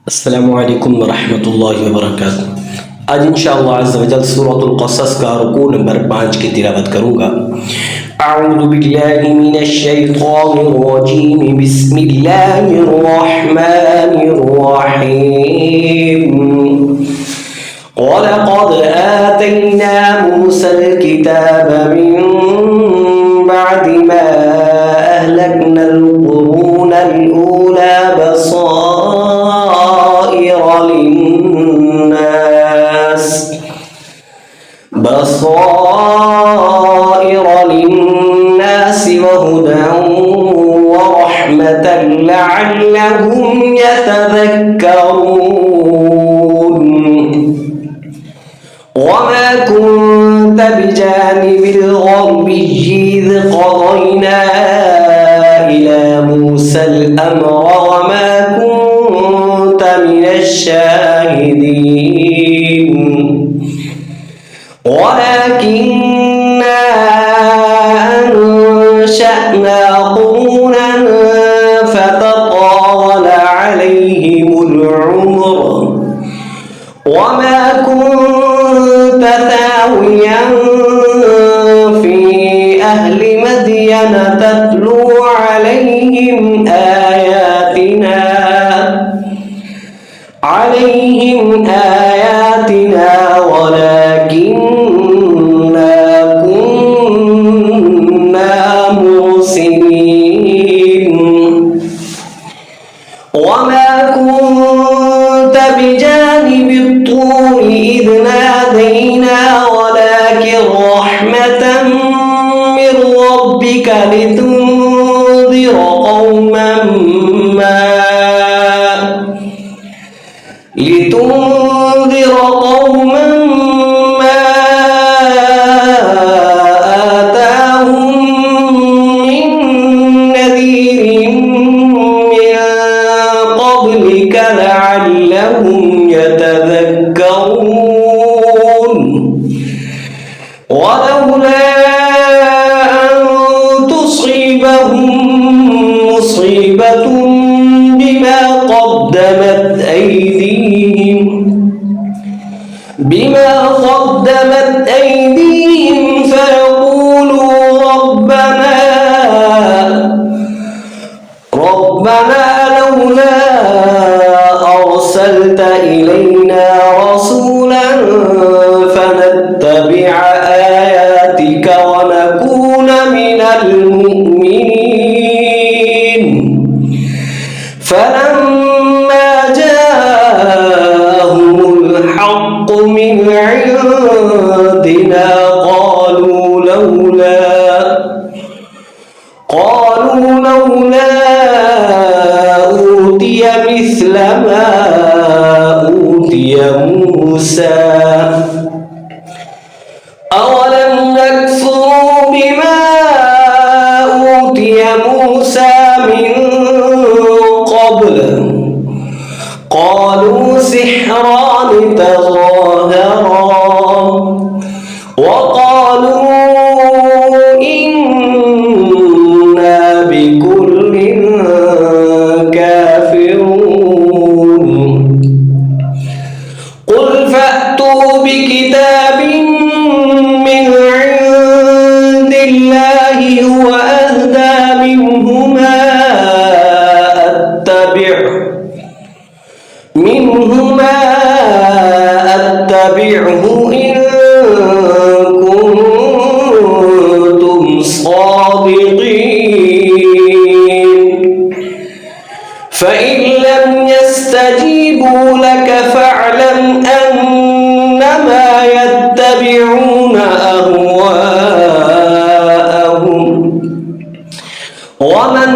अस्सलामुअलैकुम वरहमतुल्लाहि वबरकातुह। आज इंशाअल्लाह अज़्ज़ा वजल सूरतुल क़सस का रुकू नंबर 5 की तिलावत करूँगा। अऊज़ु बिल्लाहि मिनश शैतानिर रजीम, बिस्मिल्लाहिर रहमानिर रहीम। वलक़द आतैना मूसल किताब मिन बअदि मा अहलकनल क़ुरूनल ऊला बसाइर लिन्नास वहुदन वरहमतन लअल्लहुम यतज़क्करून। वमा कुन्त बिजानिबिल ग़र्बिय्यि इज़ क़ज़यना इला मूसल अम्र वमा कुन्त मिनश शाहिदीन। वलकिन्ना अंशअना क़ुरूनन फ़ततावल अलैहिमुल उम्र वमा कुन्त सावियन फ़ी अहलि मदयन तत्लू अलैहिम आयातिना वलकिन्ना कुन्ना मुरसिलीन। वमा कुन्त बिजानिबित तूरि इज़ नादैना वलकिन रहमतन मिन रब्बिक लितुन्ज़िर क़ौमन मा आताहुम मिन नज़ीरिन मिन क़ब्लिक लअल्लहुम यतज़क्करून। वलौला अन तुसीबहुम मुसीबतुन बिमा قدمت أيديهم فيقولوا ربنا لولا أرسلت إلينا رسولا فنتبع آياتك ونكون من المؤمنين. فلما جاءهم الحق من عندنا قالوا لولا أوتي مثل ما أوتي موسى أولم يكفروا بما أوتي موسى من قبل قالوا سحران تظاهرا وقالوا إنا بكل كافرون. قل فأتوا بكتاب من عند الله هو أهدى منهما أتبعه إن كنتم صادقين. فإن لم يستجيبوا لك فاعلم أنما يتبعون أهواءهم ومن